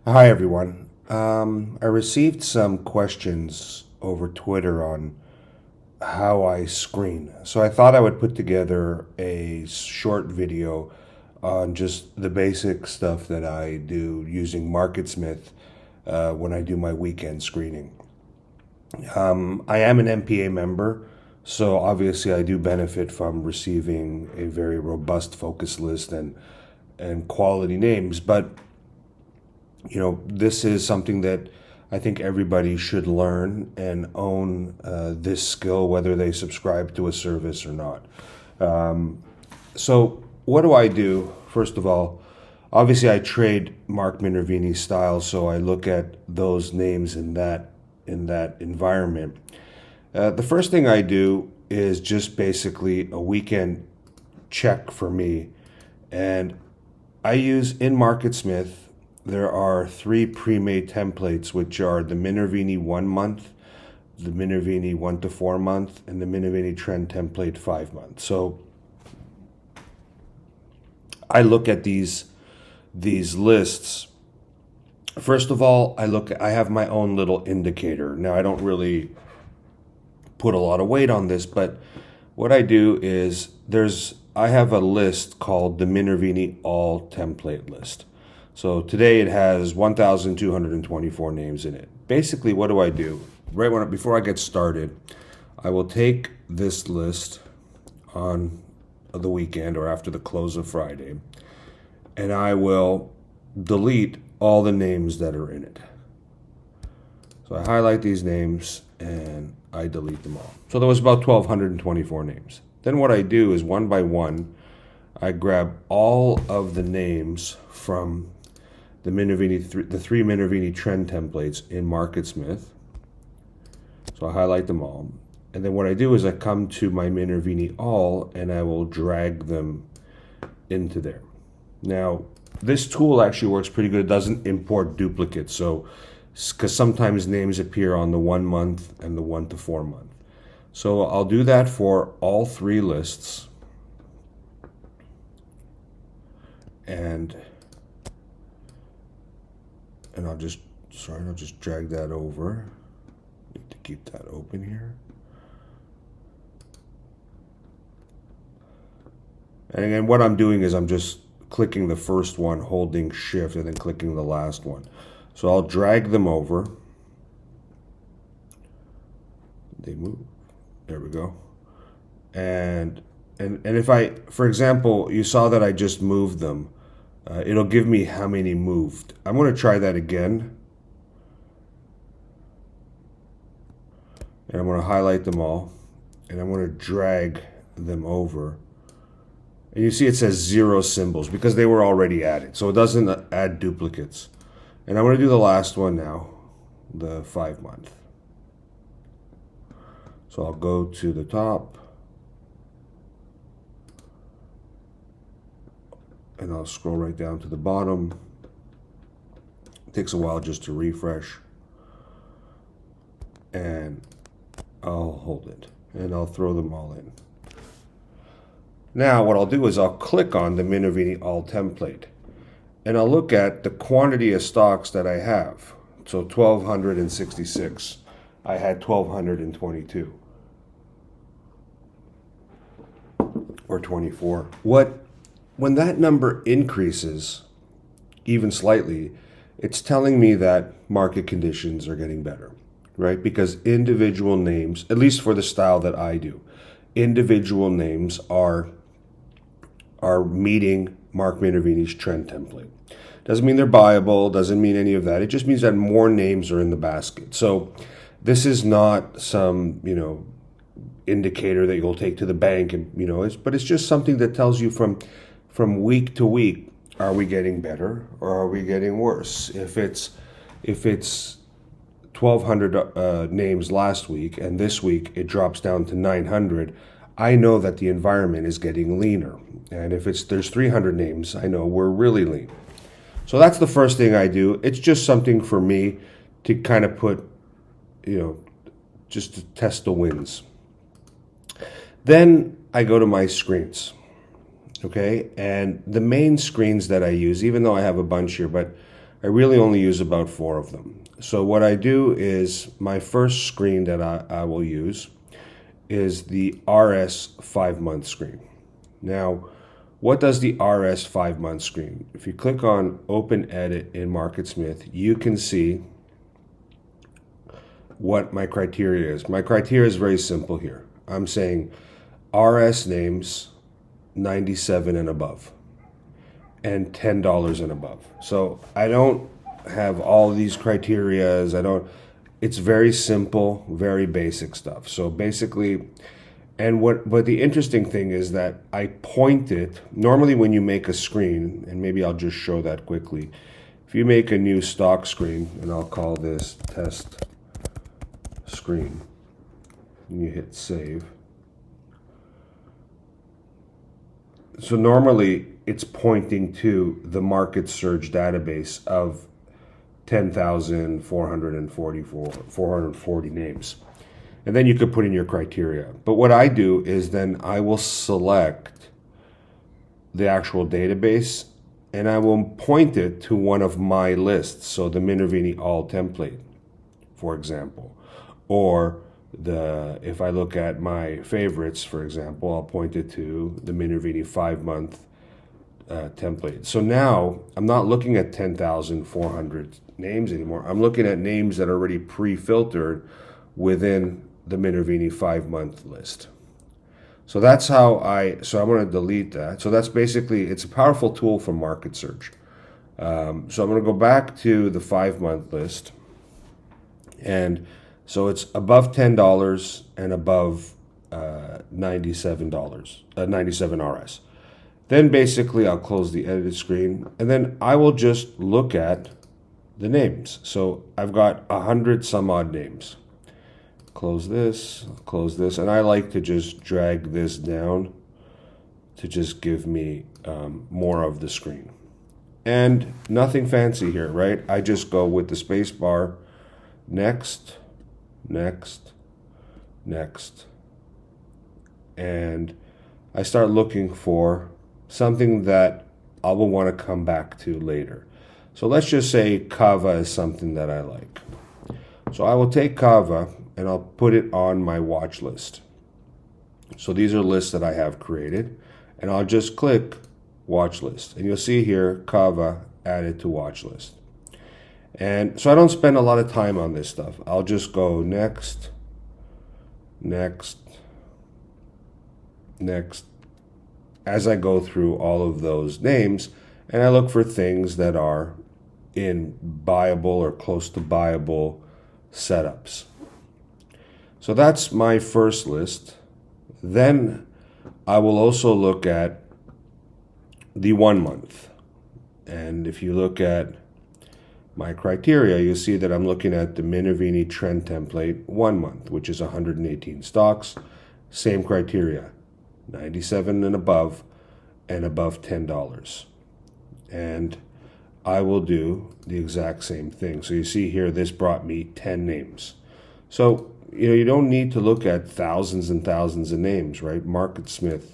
Hi, everyone. I received some questions over Twitter on how I screen. So I thought I would put together a short video on just the basic stuff that I do using MarketSmith when I do my weekend screening. I am an MPA member, so obviously I do benefit from receiving a very robust focus list and quality names. But this is something that I think everybody should learn and own this skill, whether they subscribe to a service or not. So, what do I do? First of all, obviously, I trade Mark Minervini style, so I look at those names in that environment. The first thing I do is just basically a weekend check for me, and I use in MarketSmith. There are three pre-made templates, which are the Minervini 1 month, the Minervini 1 to 4 month, and the Minervini trend template 5 month. So I look at these lists. First of all, I have my own little indicator. Now, I don't really put a lot of weight on this, but what I do is I have a list called the Minervini All Template List. So today it has 1,224 names in it. Basically, what do I do? Before I get started, I will take this list on the weekend or after the close of Friday, and I will delete all the names that are in it. So I highlight these names and I delete them all. So there was about 1,224 names. Then what I do is one by one, I grab all of the names from the three Minervini trend templates in MarketSmith. So I highlight them all. And then what I do is I come to my Minervini All and I will drag them into there. Now, this tool actually works pretty good. It doesn't import duplicates. So, because sometimes names appear on the 1 month and the 1 to 4 month. So I'll do that for all three lists. And I'll just drag that over. Need to keep that open here. And again, what I'm doing is I'm just clicking the first one, holding shift, and then clicking the last one. So I'll drag them over. They move. There we go. And if for example, you saw that I just moved them. It'll give me how many moved. I'm going to try that again. And I'm going to highlight them all. And I'm going to drag them over. And you see it says 0 symbols because they were already added. So it doesn't add duplicates. And I'm going to do the last one now, the 5 month. So I'll go to the top. And I'll scroll right down to the bottom. It takes a while just to refresh. And I'll hold it. And I'll throw them all in. Now what I'll do is I'll click on the Minervini All template. And I'll look at the quantity of stocks that I have. So 1,266. I had 1,222. Or 24. When that number increases, even slightly, it's telling me that market conditions are getting better, right? Because individual names, at least for the style that I do, individual names are meeting Mark Minervini's trend template. Doesn't mean they're buyable, doesn't mean any of that. It just means that more names are in the basket. So this is not some, indicator that you'll take to the bank, and but it's just something that tells you from week to week, are we getting better or are we getting worse? If it's 1,200 names last week and this week it drops down to 900, I know that the environment is getting leaner. And if there's 300 names, I know we're really lean. So that's the first thing I do. It's just something for me to kind of put, just to test the wins. Then I go to my screens. Okay, and the main screens that I use, even though I have a bunch here, but I really only use about 4 of them. So what I do is my first screen that I will use is the RS 5-month screen. Now, what does the RS 5-month screen? If you click on Open Edit in MarketSmith, you can see what my criteria is. My criteria is very simple here. I'm saying RS names 97 and above and $10 and above. So I don't have all these criterias. It's very simple, very basic stuff. So basically, but the interesting thing is that I point it, normally when you make a screen, and maybe I'll just show that quickly. If you make a new stock screen, and I'll call this test screen, and you hit save. So normally it's pointing to the market surge database of 440 names. And then you could put in your criteria. But what I do is then I will select the actual database and I will point it to one of my lists. So the Minervini All template, for example. Or if I look at my favorites, for example, I'll point it to the Minervini 5-month template. So now I'm not looking at 10,400 names anymore. I'm looking at names that are already pre-filtered within the Minervini 5-month list. So that's how so I'm going to delete that. So that's basically, it's a powerful tool for market search. So I'm going to go back to the 5-month list. And so it's above $10 and above $97, 97 RS. Then basically I'll close the edited screen and then I will just look at the names. So I've got 100 some odd names. Close this, and I like to just drag this down to just give me more of the screen. And nothing fancy here, right? I just go with the space bar, next, next, next, and I start looking for something that I will want to come back to later. So let's just say Kava is something that I like. So I will take Kava and I'll put it on my watch list. So these are lists that I have created, and I'll just click watch list. And you'll see here Kava added to watch list. And so I don't spend a lot of time on this stuff. I'll just go next, next, next, as I go through all of those names, and I look for things that are in buyable or close to buyable setups. So that's my first list. Then I will also look at the 1 month. And if you look at my criteria, you'll see that I'm looking at the Minervini trend template 1 month, which is 118 stocks. Same criteria, 97 and above $10. And I will do the exact same thing. So you see here, this brought me 10 names. So, you don't need to look at thousands and thousands of names, right? Market Surge,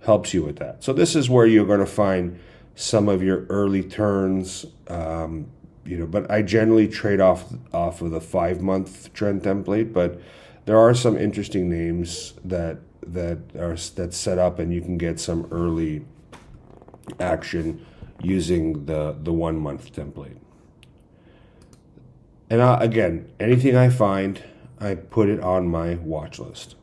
helps you with that. So this is where you're going to find some of your early turns, but I generally trade off of the 5-month trend template, but there are some interesting names that's set up, and you can get some early action using the 1 month template. And again, anything I find, I put it on my watch list.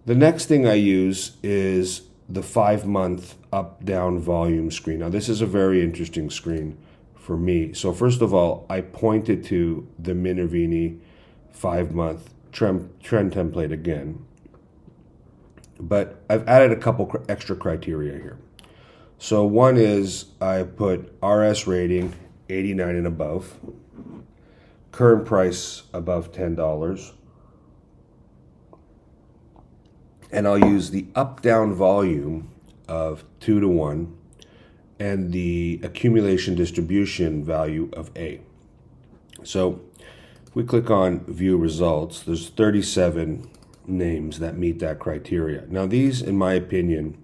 The next thing I use is the 5-month up-down volume screen. Now, this is a very interesting screen for me. So first of all, I pointed to the Minervini 5-month trend template again. But I've added a couple extra criteria here. So one is I put RS rating 89 and above, current price above $10, and I'll use the up-down volume of 2-to-1 and the accumulation distribution value of A. So if we click on view results, there's 37 names that meet that criteria. Now these, in my opinion,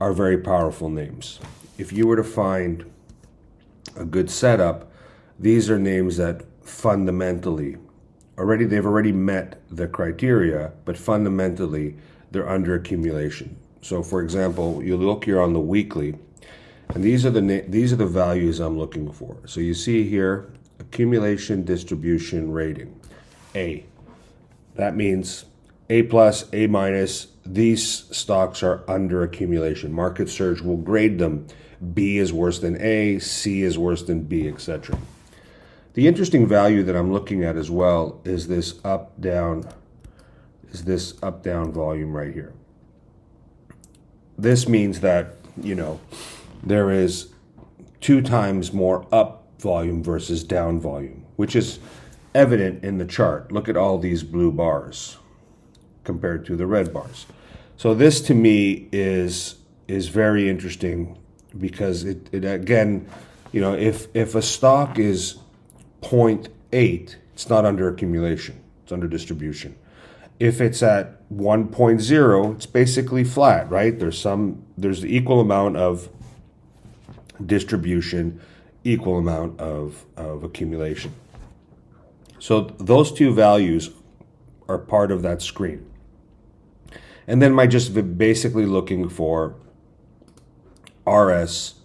are very powerful names. if you were to find a good setup, these are names that fundamentally they've already met the criteria, but fundamentally they're under accumulation. So for example, you look here on the weekly, and these are the values I'm looking for. So you see here, accumulation distribution rating, A. That means A plus, A minus. These stocks are under accumulation. Market Surge will grade them. B is worse than A, C is worse than B, etc. The interesting value that I'm looking at as well is this up-down volume right here. This means that, there is 2 times more up volume versus down volume, which is evident in the chart. Look at all these blue bars compared to the red bars. So this to me is very interesting because it again, if a stock is 0.8, it's not under accumulation, it's under distribution. If it's at 1.0, it's basically flat, right? There's the equal amount of distribution, equal amount of accumulation. So those two values are part of that screen. And then just basically looking for RS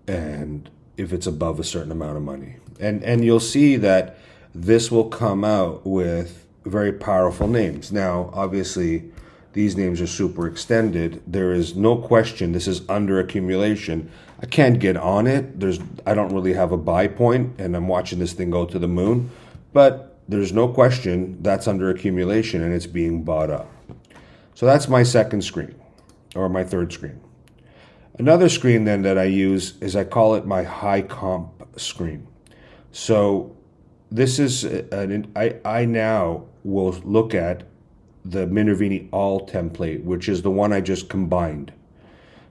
and if it's above a certain amount of money. And you'll see that this will come out with very powerful names. Now, obviously, these names are super extended. There is no question this is under accumulation. I can't get on it. I don't really have a buy point, and I'm watching this thing go to the moon. But there's no question that's under accumulation, and it's being bought up. So that's my second screen, or my third screen. Another screen then that I use is I call it my high comp screen. So this is I now will look at the Minervini All template, which is the one I just combined.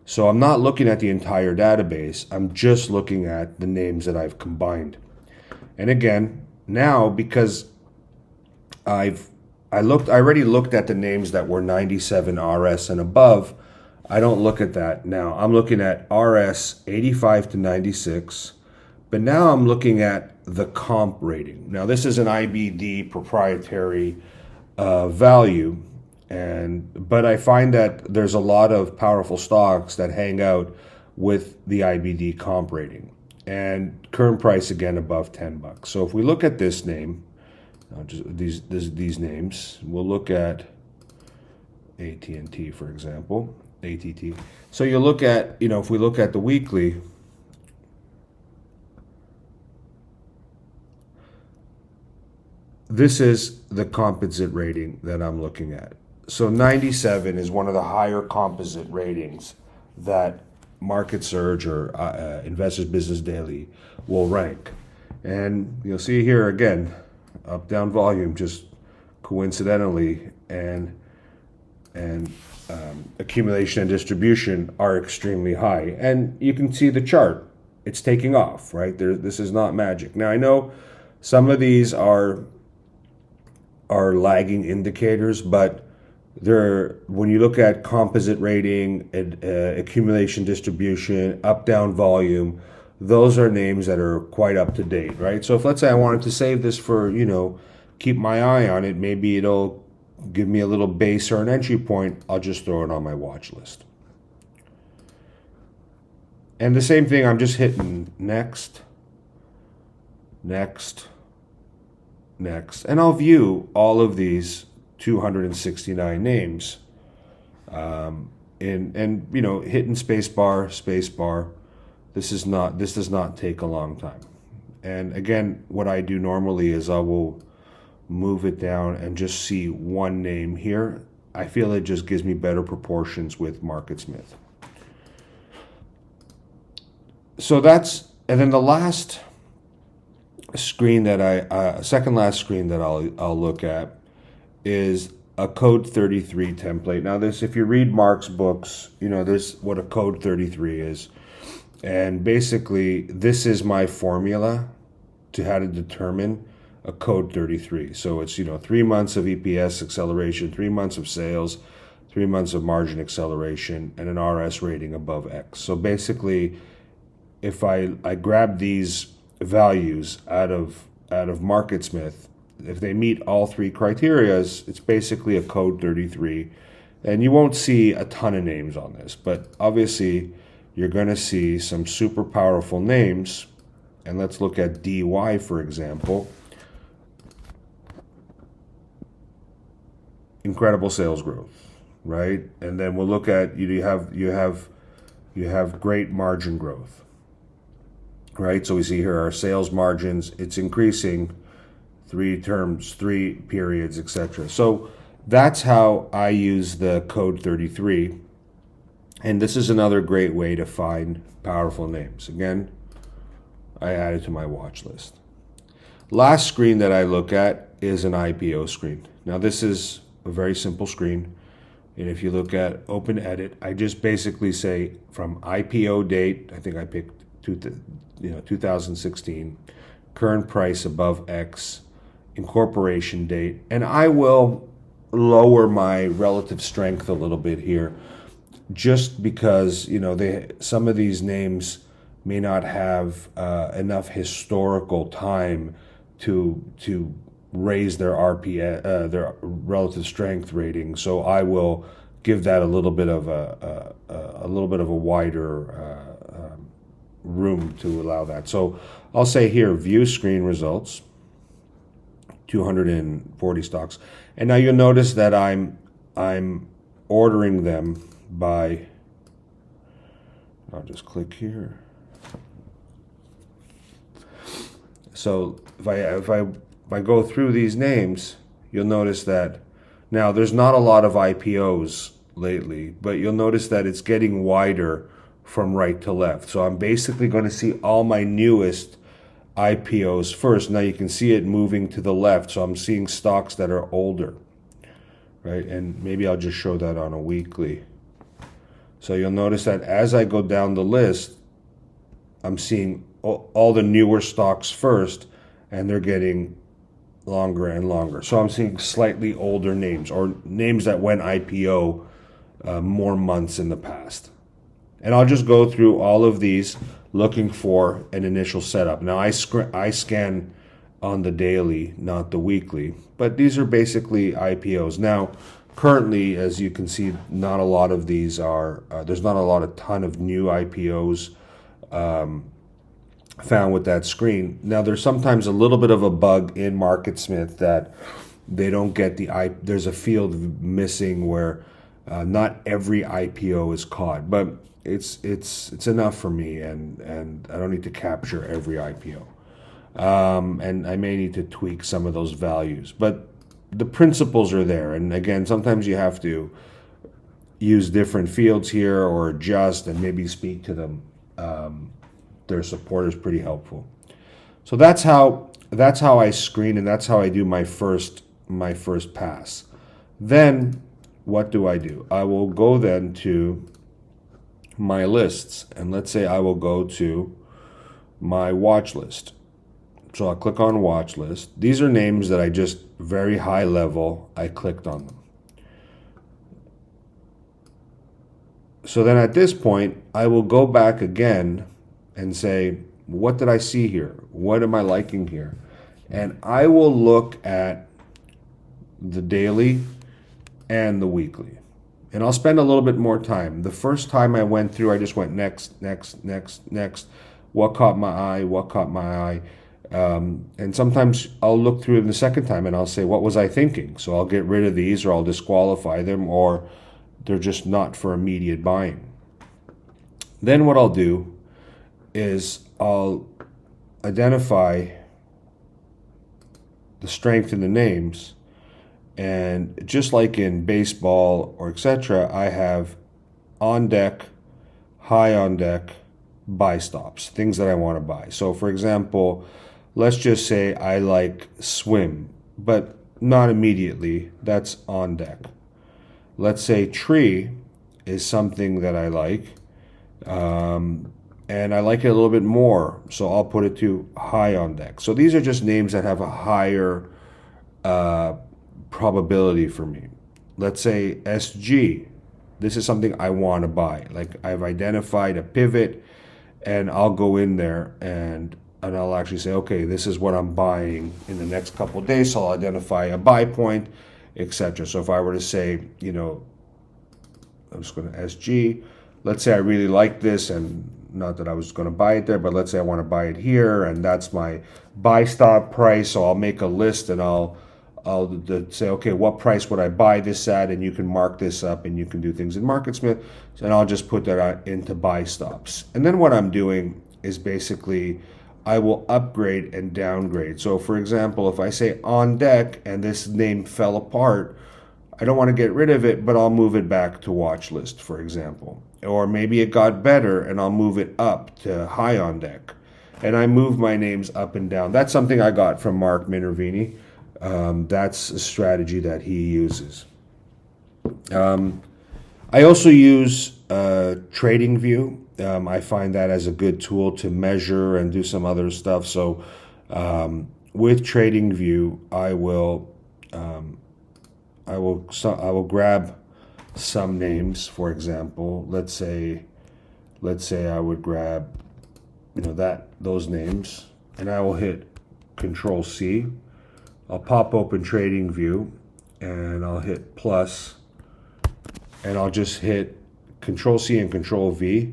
So I'm not looking at the entire database. I'm just looking at the names that I've combined. And again, now because I already looked at the names that were 97 RS and above. I don't look at that now. I'm looking at RS 85 to 96, but now I'm looking at the comp rating. Now this is an IBD proprietary value, but I find that there's a lot of powerful stocks that hang out with the IBD comp rating, and current price again above $10. So if we look at this name, just these names, we'll look at AT&T, for example, ATT. So you look at, if we look at the weekly, this is the composite rating that I'm looking at. So 97 is one of the higher composite ratings that Market Surge or Investors Business Daily will rank. And you'll see here again, up down volume just coincidentally, and accumulation and distribution are extremely high. And you can see the chart, it's taking off, right? This is not magic. Now I know some of these are lagging indicators, but when you look at composite rating, accumulation distribution, up down volume, those are names that are quite up to date, right? So if let's say I wanted to save this for, keep my eye on it, maybe it'll give me a little base or an entry point, I'll just throw it on my watch list. And the same thing, I'm just hitting next, next, next, and I'll view all of these 269 names, and hitting spacebar. This does not take a long time. And again, what I do normally is I will move it down and just see one name here. I feel it just gives me better proportions with MarketSmith. So and then the last screen that second last screen that I'll look at is a code 33 template. Now this, if you read Mark's books, this what a code 33 is. And basically, this is my formula to how to determine a code 33. So it's, 3 months of EPS acceleration, 3 months of sales, 3 months of margin acceleration, and an RS rating above X. So basically, if I grab these values out of MarketSmith, if they meet all three criterias, it's basically a code 33. And you won't see a ton of names on this, but obviously you're going to see some super powerful names. And let's look at DY, for example. Incredible sales growth, right? And then we'll look at you have great margin growth, right? So we see here our sales margins, it's increasing 3 terms, 3 periods, etc. So that's how I use the code 33. And this is another great way to find powerful names. Again, I added to my watch list. Last screen that I look at is an IPO screen. Now this is a very simple screen. And if you look at open edit, I just basically say from IPO date, I think I picked 2016, current price above X, incorporation date, and I will lower my relative strength a little bit here, just because some of these names may not have enough historical time to raise their RPS, their relative strength rating. So I will give that a little bit of a wider room to allow that. So I'll say here, view screen results, 240 stocks, and now you'll notice that I'm ordering them by. I'll just click here. So if I go through these names, you'll notice that now there's not a lot of IPOs lately, but you'll notice that it's getting wider from right to left. So I'm basically going to see all my newest IPOs first. Now you can see it moving to the left. So I'm seeing stocks that are older, right? And maybe I'll just show that on a weekly. So you'll notice that as I go down the list, I'm seeing all the newer stocks first, and they're getting longer and longer. So I'm seeing slightly older names, or names that went IPO more months in the past. And I'll just go through all of these looking for an initial setup. Now I scan on the daily, not the weekly, but these are basically IPOs. Now, currently, as you can see, not a lot of these are, there's not a ton of new IPOs found with that screen. Now there's sometimes a little bit of a bug in MarketSmith that they don't get there's a field missing where not every IPO is caught, but it's enough for me, and I don't need to capture every IPO, and I may need to tweak some of those values, but the principles are there. And again, sometimes you have to use different fields here or adjust and maybe speak to them. Their support is pretty helpful. So that's how I screen, and that's how I do my first pass. Then what do? I will go then to my lists, and let's say I will go to my watch list. So I'll click on watch list. These are names that I just very high level, I clicked on them. So then at this point, I will go back again and say, what did I see here? What am I liking here? And I will look at the daily and the weekly. And I'll spend a little bit more time. The first time I went through, I just went next, next, next, next. What caught my eye? What caught my eye? And sometimes I'll look through it the second time and I'll say, what was I thinking? So I'll get rid of these, or I'll disqualify them, or they're just not for immediate buying. Then what I'll do is I'll identify the strength in the names, and just like in baseball or etc., I have on deck, high on deck, buy stops, things that I want to buy. So for example, let's just say I like swim, but not immediately, that's on deck. Let's say tree is something that I like, and I like it a little bit more, so I'll put it to high on deck. So these are just names that have a higher probability for me. Let's say SG, this is something I want to buy. Like I've identified a pivot, and I'll go in there and I'll actually say, okay, this is what I'm buying in the next couple of days. So I'll identify a buy point, etc. So if I were to say, I'm just going to SG, let's say I really like this, and not that I was going to buy it there, but let's say I want to buy it here, and that's my buy stop price. So I'll make a list, and I'll say, okay, what price would I buy this at? And you can mark this up, and you can do things in MarketSmith, and I'll just put that into buy stops. And then what I'm doing is basically I will upgrade and downgrade. So for example, if I say on deck and this name fell apart, I don't want to get rid of it, but I'll move it back to watch list, for example. Or maybe it got better and I'll move it up to high on deck. And I move my names up and down. That's something I got from Mark Minervini. That's a strategy that he uses. I also use TradingView. I find that as a good tool to measure and do some other stuff. So with TradingView, I will grab some names. For example, let's say I would grab those names, and I will hit Control C. I'll pop open TradingView, and I'll hit plus, and I'll just hit Control C and Control V,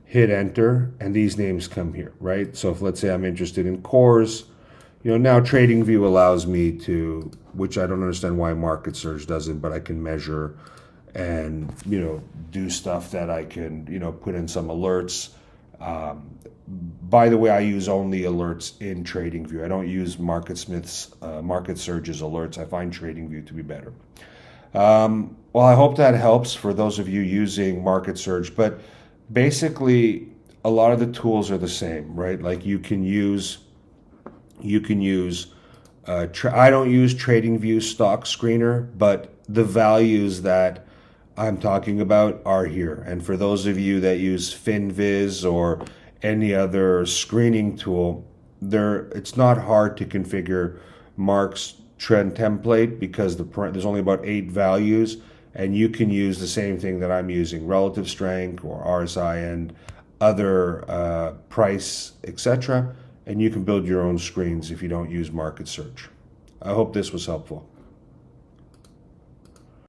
hit enter, and these names come here, right? So if let's say I'm interested in cores, now TradingView allows me to, which I don't understand why Market Surge doesn't, but I can measure and do stuff that I can put in some alerts. By the way, I use only alerts in TradingView. I don't use MarketSmith's Market Surge's alerts. I find TradingView to be better. Well, I hope that helps for those of you using Market Surge. But basically, a lot of the tools are the same, right? Like you can use. I don't use TradingView stock screener, but the values that I'm talking about are here. And for those of you that use FinViz or any other screening tool, it's not hard to configure Mark's trend template because there's only about 8 values, and you can use the same thing that I'm using, relative strength or RSI and other price, etc. And you can build your own screens if you don't use Market Search. I hope this was helpful.